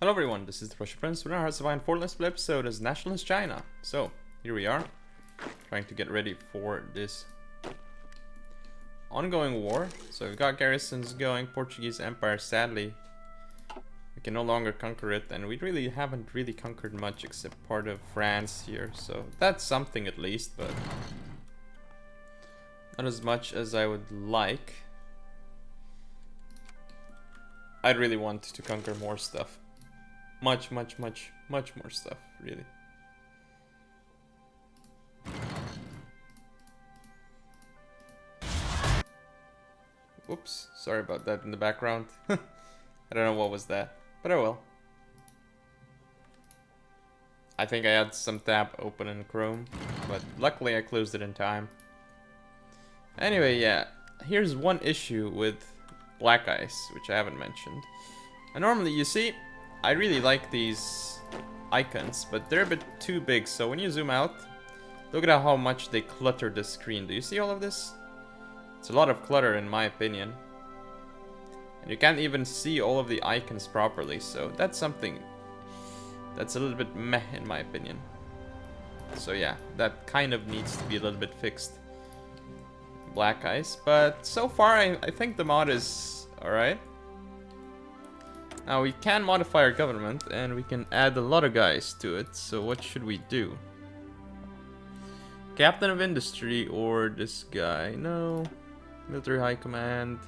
Hello everyone, this is the Russian Prince. We're now surviving for the next episode as Nationalist China. So, here we are, trying to get ready for this ongoing war. So we've got garrisons going, Portuguese Empire, sadly, we can no longer conquer it, and we really haven't conquered much except part of France here. So that's something at least, but not as much as I would like. I'd really want to conquer more stuff. Much more stuff, really. Whoops, sorry about that in the background. I don't know what was that, but oh well. I think I had some tab open in Chrome, but luckily I closed it in time. Anyway, yeah, here's one issue with black ice, which I haven't mentioned. And normally, you see, I really like these icons, but they're a bit too big, so when you zoom out, look at how much they clutter the screen. Do you see all of this? It's a lot of clutter in my opinion. And you can't even see all of the icons properly, so that's something that's a little bit meh in my opinion. So yeah, that kind of needs to be a little bit fixed. Black ice, but so far I think the mod is alright. Now we can modify our government and we can add a lot of guys to it, so what should we do? Captain of Industry or this guy? No. Military High Command.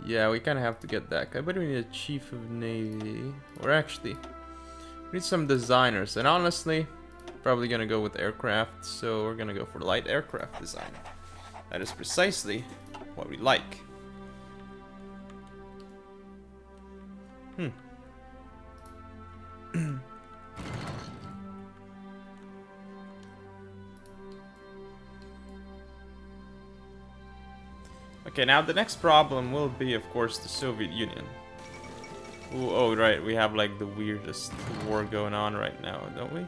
Yeah, we kind of have to get that guy, but we need a Chief of Navy. Or actually, we need some designers, and honestly, probably gonna go with aircraft, so we're gonna go for light aircraft design. That is precisely what we like. Okay, now the next problem will be, of course, the Soviet Union. Ooh, oh, right, we have like the weirdest war going on right now, don't we?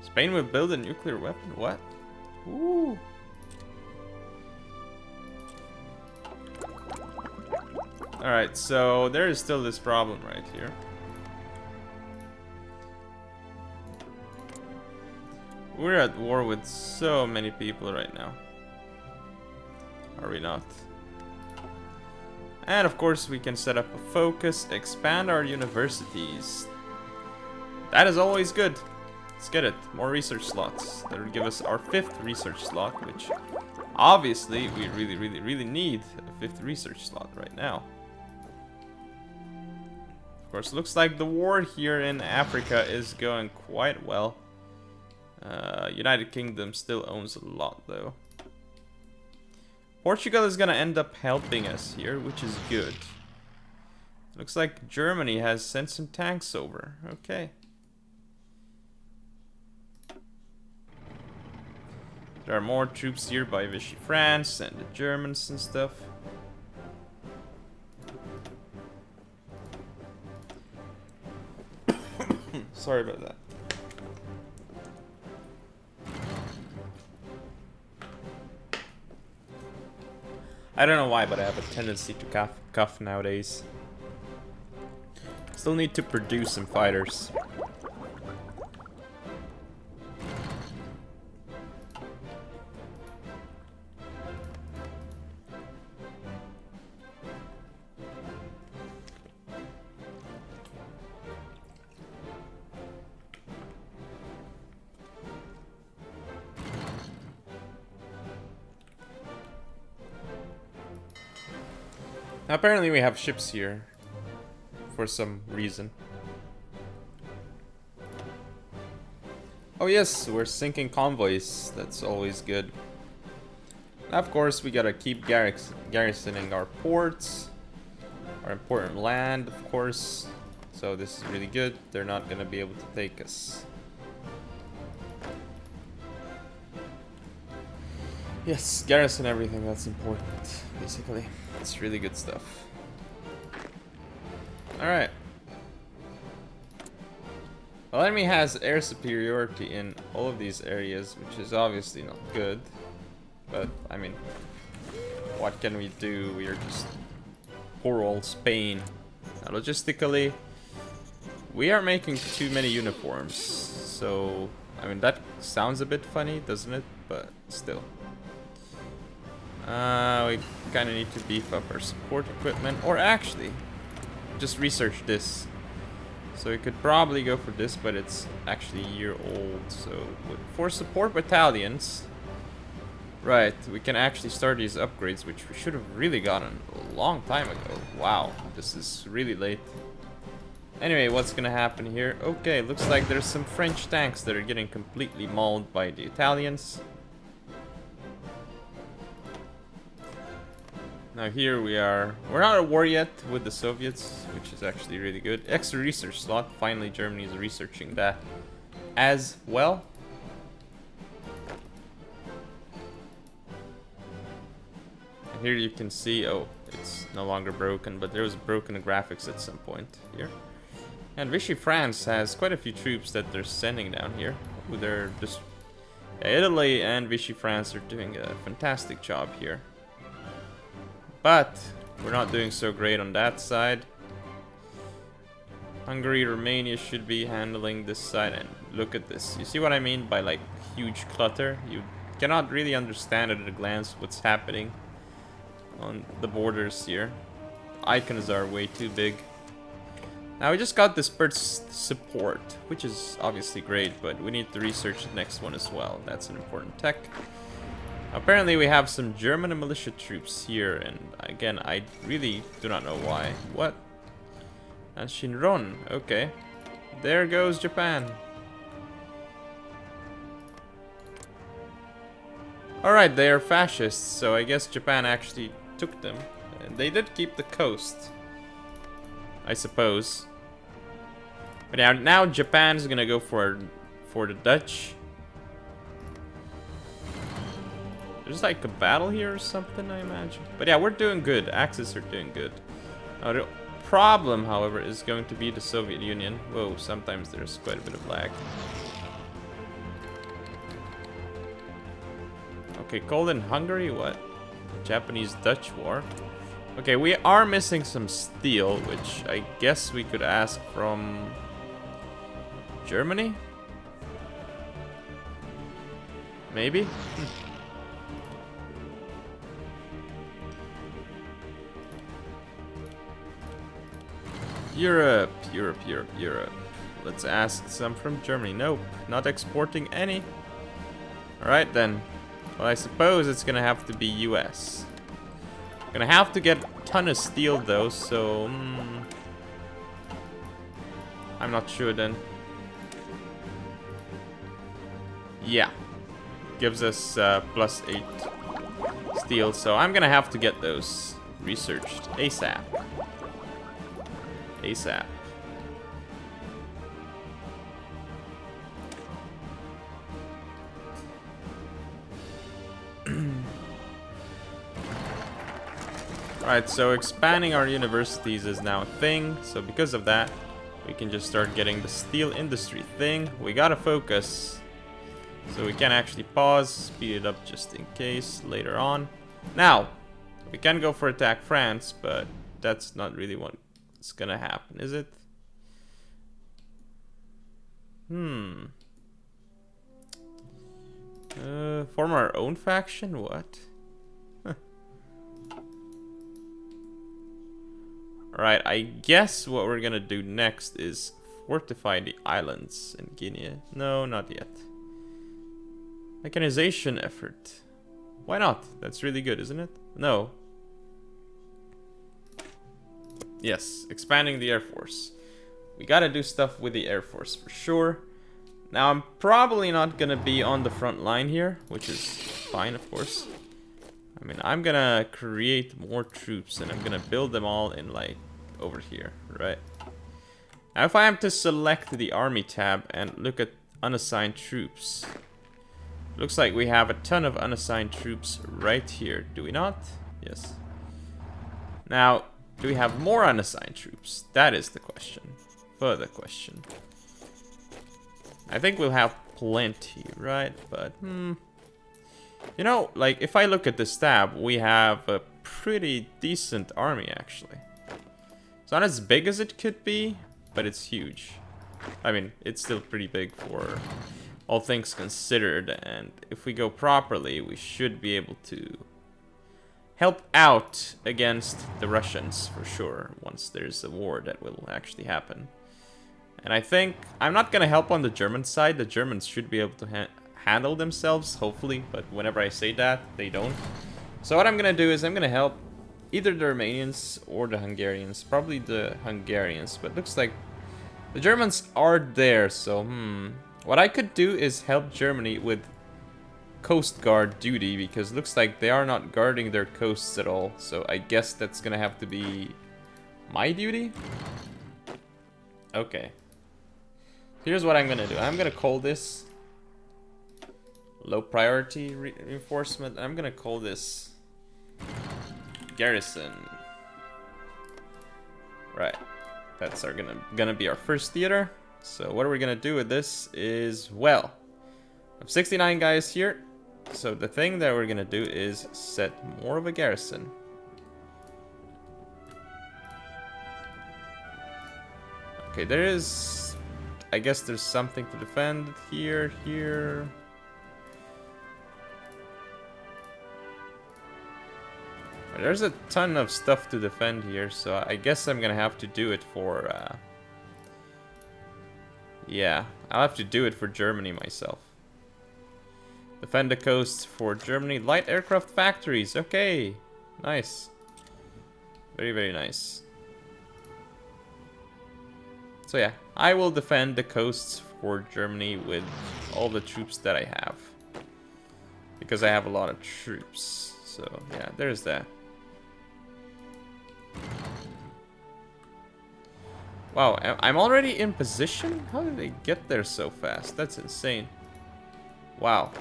Spain will build a nuclear weapon? What? Ooh. Alright, so there is still this problem right here. We're at war with so many people right now. Are we not? And of course we can set up a focus, expand our universities. That is always good. Let's get it. More research slots. That will give us our 5th research slot, which obviously we really need a 5th research slot right now. Of course, looks like the war here in Africa is going quite well. United Kingdom still owns a lot though. Portugal is gonna end up helping us here, which is good. Looks like Germany has sent some tanks over. Okay. There are more troops here by Vichy France and the Germans and stuff. Sorry about that. I don't know why, but I have a tendency to cough nowadays. Still need to produce some fighters. Now, apparently we have ships here for some reason. Oh yes, we're sinking convoys. That's always good. Now, of course, we gotta keep garrisoning our ports, our important land, of course. So this is really good. They're not gonna be able to take us. Yes, garrison everything, that's important, basically. It's really good stuff. Alright. Well, enemy has air superiority in all of these areas, which is obviously not good. But, I mean, what can we do? We are just poor old Spain. Now, logistically, we are making too many uniforms. So, I mean, that sounds a bit funny, doesn't it? But still. We kind of need to beef up our support equipment. Or actually, just research this. So we could probably go for this, but it's actually a year old. So for support battalions, right, we can actually start these upgrades, which we should have really gotten a long time ago. Wow, this is really late. Anyway, what's gonna happen here? Okay, looks like there's some French tanks that are getting completely mauled by the Italians. Now here we are. We're not at war yet with the Soviets, which is actually really good. Extra research slot. Finally, Germany is researching that as well. And here you can see, oh, it's no longer broken, but there was broken graphics at some point here. And Vichy France has quite a few troops that they're sending down here. They're just... Italy and Vichy France are doing a fantastic job here. But we're not doing so great on that side. Hungary, Romania should be handling this side. And look at this. You see what I mean by like huge clutter? You cannot really understand at a glance what's happening on the borders here. Icons are way too big. Now we just got dispersed support, which is obviously great, but we need to research the next one as well. That's an important tech. Apparently we have some German militia troops here, and again, I really do not know why. What? And Shinron, okay. There goes Japan. Alright, they are fascists, so I guess Japan actually took them. And they did keep the coast, I suppose. But now Japan's gonna go for the Dutch. There's like a battle here or something, I imagine. But yeah, we're doing good. Axis are doing good. Now, the problem, however, is going to be the Soviet Union. Whoa, sometimes there's quite a bit of lag. Okay, cold in Hungary? What? Japanese-Dutch war? Okay, we are missing some steel, which I guess we could ask from Germany? Maybe? Europe, Europe, Europe, Europe. Let's ask some from Germany. Nope, not exporting any. Alright then. Well, I suppose it's gonna have to be US. Gonna have to get a ton of steel though, so... I'm not sure then. Yeah. Gives us +8 steel, so I'm gonna have to get those researched ASAP. ASAP. Alright, so expanding our universities is now a thing. So because of that, we can just start getting the steel industry thing. We gotta focus. So we can actually pause, speed it up just in case later on. Now, we can go for attack France, but that's not really what it's gonna happen, is it? Form our own faction? What? Alright, I guess what we're gonna do next is fortify the islands in Guinea. No, not yet. Mechanization effort. Why not? That's really good, isn't it? No. Yes, expanding the Air Force. We gotta do stuff with the Air Force for sure. Now, I'm probably not gonna be on the front line here, which is fine, of course. I mean, I'm gonna create more troops and I'm gonna build them all in, like, over here, right? Now, if I am to select the Army tab and look at unassigned troops, looks like we have a ton of unassigned troops right here, do we not? Yes. Now, do we have more unassigned troops? That is the question. Further question. I think we'll have plenty, right? But, you know, like, if I look at this tab, we have a pretty decent army, actually. It's not as big as it could be, but it's huge. I mean, it's still pretty big for all things considered, and if we go properly, we should be able to help out against the Russians for sure, once there's a war that will actually happen. And I think I'm not gonna help on the German side. The Germans should be able to handle themselves, hopefully, but whenever I say that, they don't. So what I'm gonna do is I'm gonna help either the Romanians or the Hungarians, probably the Hungarians, but looks like the Germans are there, so what I could do is help Germany with Coast Guard duty, because it looks like they are not guarding their coasts at all, so I guess that's gonna have to be my duty? Okay. Here's what I'm gonna do. I'm gonna call this low priority reinforcement. I'm gonna call this garrison. Right. That's our gonna be our first theater. So what are we gonna do with this is, well, I have 69 guys here. So the thing that we're gonna do is set more of a garrison. Okay, there is, I guess there's something to defend here, here. There's a ton of stuff to defend here, so I guess I'm gonna have to do it for, yeah, I'll have to do it for Germany myself. Defend the coasts for Germany. Light aircraft factories, okay. Nice. Very, very nice. So yeah, I will defend the coasts for Germany with all the troops that I have. Because I have a lot of troops. So yeah, there's that. Wow, I'm already in position? How did they get there so fast? That's insane. Wow.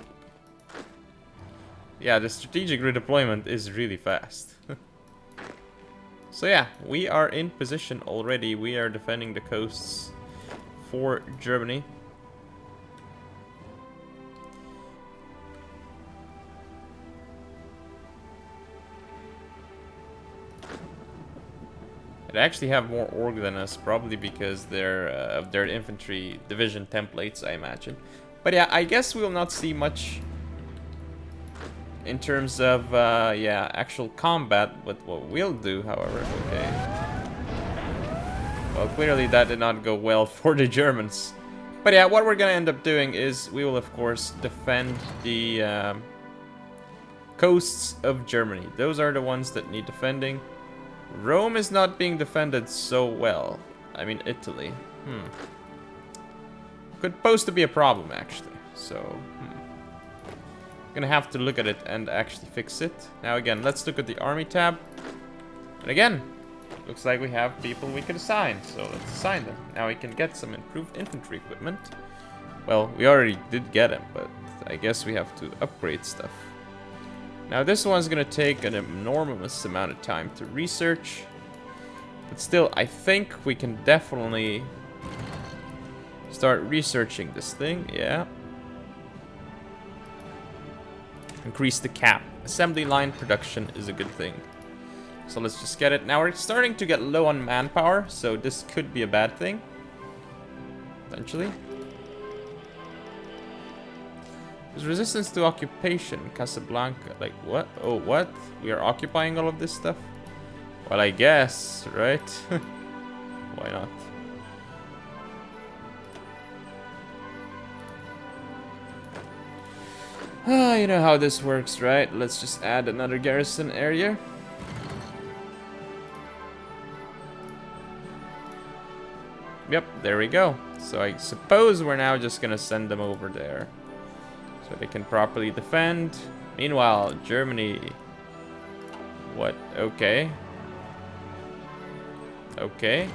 Yeah, the strategic redeployment is really fast. So yeah, we are in position already. We are defending the coasts for Germany. They actually have more org than us, probably because they're of their infantry division templates, I imagine. But yeah, I guess we will not see much in terms of yeah, actual combat. But what we'll do, however, okay. Well, clearly that did not go well for the Germans. But yeah, what we're gonna end up doing is we will of course defend the coasts of Germany. Those are the ones that need defending. Rome is not being defended so well. I mean, Italy. Could pose to be a problem, actually. So, gonna have to look at it and actually fix it. Now, again, let's look at the army tab. And again, looks like we have people we can assign. So, let's assign them. Now we can get some improved infantry equipment. Well, we already did get them, but I guess we have to upgrade stuff. Now this one's gonna take an enormous amount of time to research, but still I think we can definitely start researching this thing. Yeah, increase the cap. Assembly line production is a good thing, so let's just get it. Now we're starting to get low on manpower, so this could be a bad thing potentially. There's resistance to occupation, Casablanca. Like, what? Oh, what? We are occupying all of this stuff? Well, I guess, right? Why not? Ah, you know how this works, right? Let's just add another garrison area. Yep, there we go. So I suppose we're now just gonna send them over there, so they can properly defend. Meanwhile, Germany... What? Okay. Okay.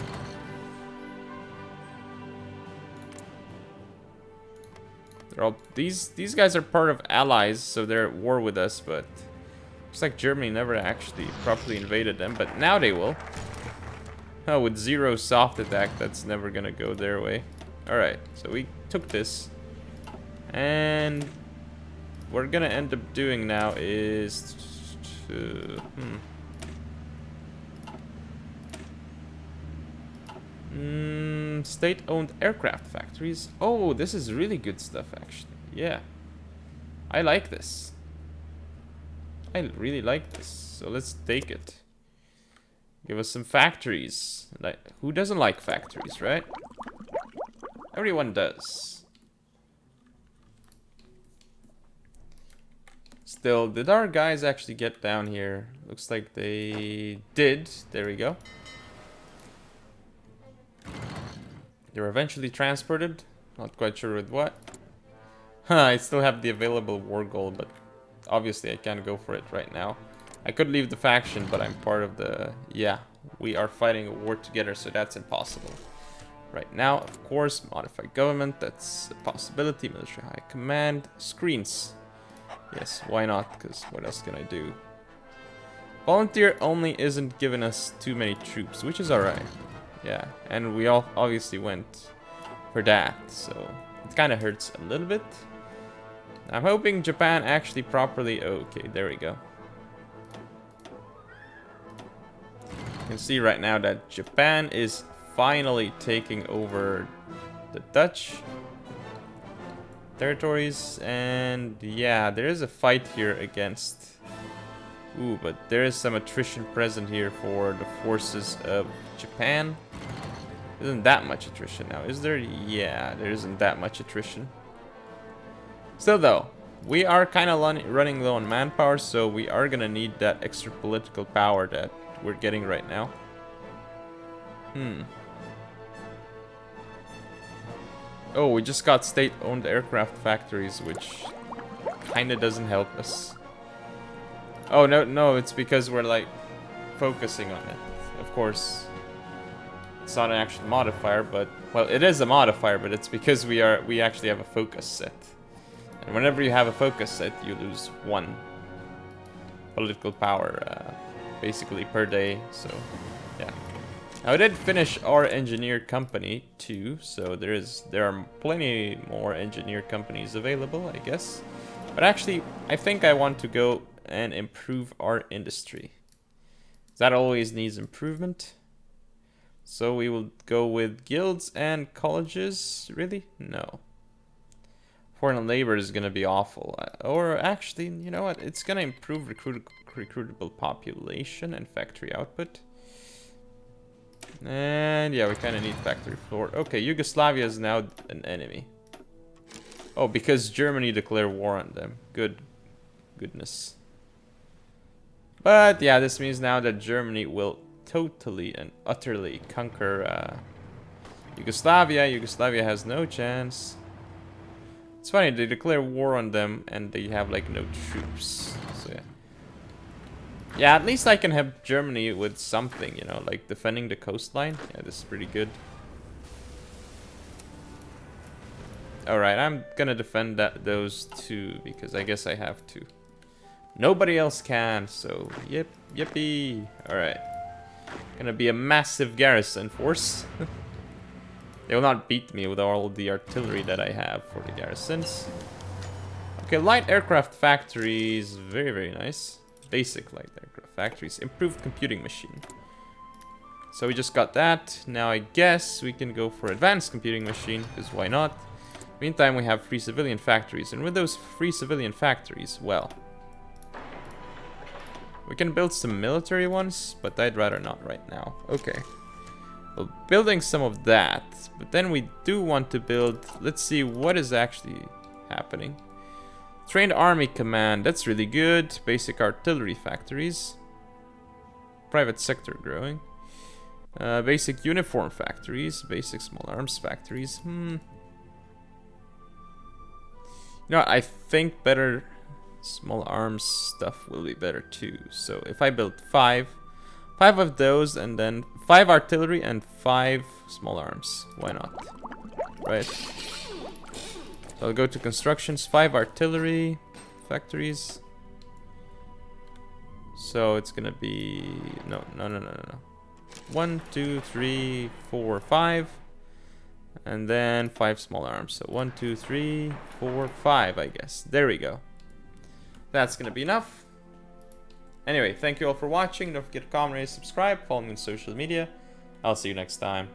They're all... These guys are part of allies, so they're at war with us, but... Looks like Germany never actually properly invaded them, but now they will. Oh, with 0 soft attack, that's never gonna go their way. Alright, so we took this. And... what we're gonna end up doing now is to, State-owned aircraft factories. Oh, this is really good stuff, actually. Yeah. I like this. I really like this. So let's take it. Give us some factories. Like, who doesn't like factories, right? Everyone does. Still, did our guys actually get down here? Looks like they did. There we go. They were eventually transported. Not quite sure with what. I still have the available war goal, but obviously I can't go for it right now. I could leave the faction, but I'm part of the... Yeah, we are fighting a war together, so that's impossible. Right now, of course, modified government, that's a possibility. Military high command, screens. Yes, why not? Because what else can I do? Volunteer only isn't giving us too many troops, which is alright. Yeah, and we all obviously went for that, so it kind of hurts a little bit. I'm hoping Japan actually properly... Okay, there we go. You can see right now that Japan is finally taking over the Dutch territories, and yeah, there is a fight here against... Ooh, but there is some attrition present here for the forces of Japan. Isn't that much attrition now, is there? Yeah, there isn't that much attrition. Still though, we are kind of running low on manpower, so we are gonna need that extra political power that we're getting right now. Oh, we just got state-owned aircraft factories, which kind of doesn't help us. Oh, no, it's because we're, like, focusing on it. Of course, it's not an actual modifier, but... Well, it is a modifier, but it's because we actually have a focus set. And whenever you have a focus set, you lose 1 political power, basically, per day, so, yeah. Now, I did finish our engineer company, too, so there are plenty more engineer companies available, I guess. But actually, I think I want to go and improve our industry. That always needs improvement. So we will go with guilds and colleges. Really? No. Foreign labor is going to be awful. Or actually, you know what? It's going to improve recruitable population and factory output. And yeah, we kind of need factory floor. Okay, Yugoslavia is now an enemy. Oh, because Germany declared war on them. Goodness. But yeah, this means now that Germany will totally and utterly conquer Yugoslavia. Yugoslavia has no chance. It's funny, they declare war on them and they have like no troops. So yeah. Yeah, at least I can help Germany with something, you know, like defending the coastline. Yeah, this is pretty good. Alright, I'm gonna defend those two because I guess I have to. Nobody else can, so yippee. Alright. Gonna be a massive garrison force. They will not beat me with all the artillery that I have for the garrisons. Okay, light aircraft factories, very nice. Basic light aircraft factories, improved computing machine. So we just got that. Now I guess we can go for advanced computing machine, because why not? Meantime, we have free civilian factories, and with those free civilian factories, well, we can build some military ones, but I'd rather not right now. Okay. Well, building some of that, but then we do want to build, let's see what is actually happening. Trained army command, that's really good. Basic artillery factories. Private sector growing. Basic uniform factories. Basic small arms factories. You know what, I think better small arms stuff will be better too. So if I build 5 of those and then 5 artillery and 5 small arms, why not? Right. So I'll go to constructions, 5 artillery factories. So it's gonna be no. 1, 2, 3, 4, 5. And then 5 small arms. So 1, 2, 3, 4, 5, I guess. There we go. That's gonna be enough. Anyway, thank you all for watching. Don't forget to comment, rate, subscribe, follow me on social media. I'll see you next time.